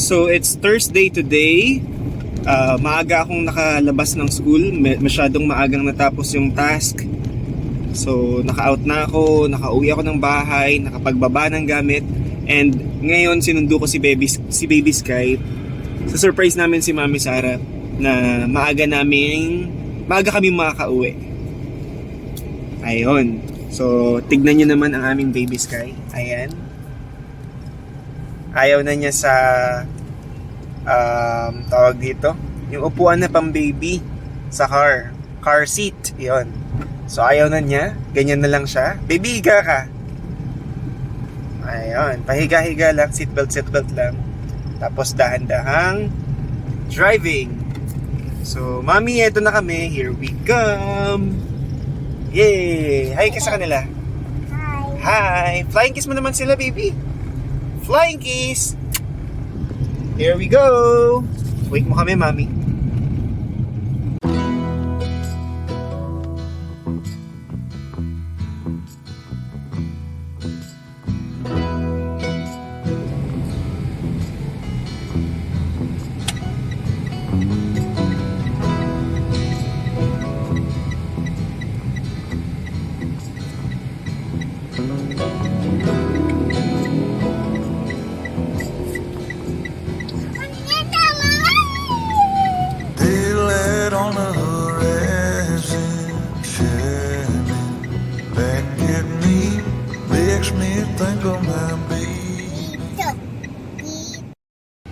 So it's Thursday today. Maaga akong nakalabas ng school. Masyadong maagang natapos yung task. So naka-out na ako, nakauwi ako ng bahay, nakapagbaba ng gamit. And ngayon sinundo ko si Baby Sky. Sa surprise namin si Mami Sarah na maaga kami makakauwi. Ayun. So tignan nyo naman ang aming Baby Sky. Ayan. Ayaw na niya sa tawag dito, yung upuan na pang baby sa car seat, yon. So ayaw na niya, ganyan na lang siya. Baby, higa ka. Ayun, pahiga-higa lang, seatbelt lang. Tapos dahan-dahang driving. So Mami, eto na kami, here we come. Yay! Hi ka sa kanila. Hi! Flying kiss mo naman sila, baby. Flying kiss! Here we go! Wake mo kami, Mami.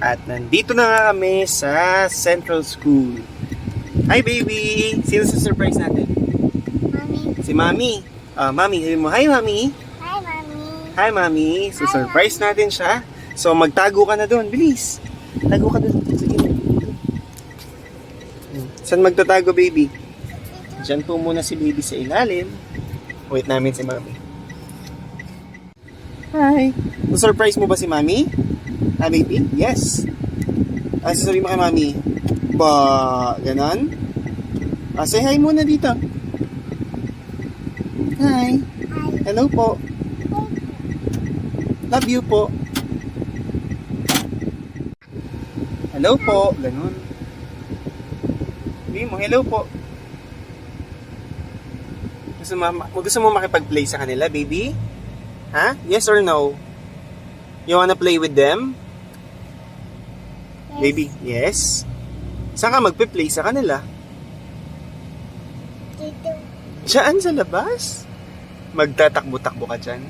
At nandito na nga kami sa Central School. Hi, baby! Sino sa surprise natin? Mami. Si Mami. Mami, sabi mo, hi, Mami! Hi, Mami. Hi, Mami! So, surprise natin siya. So, magtago ka na doon. Bilis! Tago ka doon. Sige. Saan magtatago, baby? Diyan po muna si baby sa ilalim. Wait namin si Mami. Hi! So, surprise mo ba si Mami? Ah, baby? Yes. Sasabihin mo kay Mami. Ba, ganon? Say hi muna dito. Hi. Hello po. Love you po. Hello po. Ganon. Sabihin mo, hello po. Gusto mo makipag-play sa kanila, baby? Ha? Yes or no? You wanna play with them? Yes. Baby, yes? Saan ka magpe-play sa kanila? Dito. Diyan sa labas? Magtatakbo-takbo ka dyan?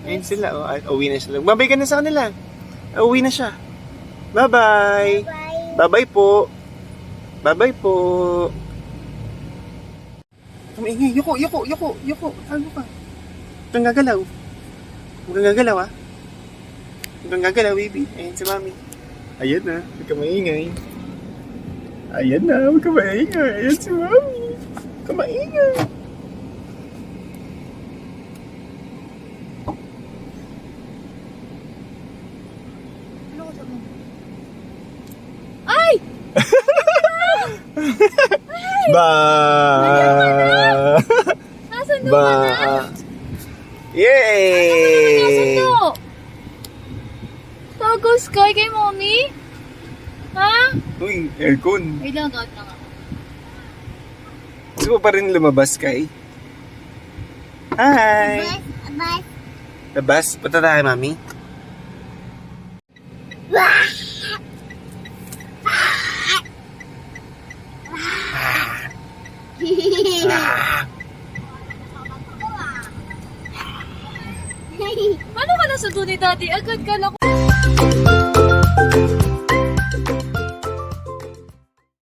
Ayun sila, oh. Uwi na sila. Babay ka na sa kanila. Uwi na siya. Bye-bye. Bye. Bye-bye po. Bye-bye po. Tumaingay. Yuko. Ano ka? Huwag kang gagalaw. Huwag kang gagalaw, ah. Huwag kang gagalaw, baby. Ayun si Mami. Ayan na. Huwag kang maingay. Ayan na. Huwag kang maingay. Ayan si Mami. Huwag kang maingay. Ano ko sabi? Ay! Ba! Nasundo Ba! ka na? Yay! Nasundo! Tago Sky kay Mommy? Ha? Uy, aircon. Wait lang, gawin lang ako. Gusto mo pa rin lumabas, Kai? Hi! Bye. Labas? Punta tayo, Mami. Paano ka nasundo ni Daddy? Agad ka lang.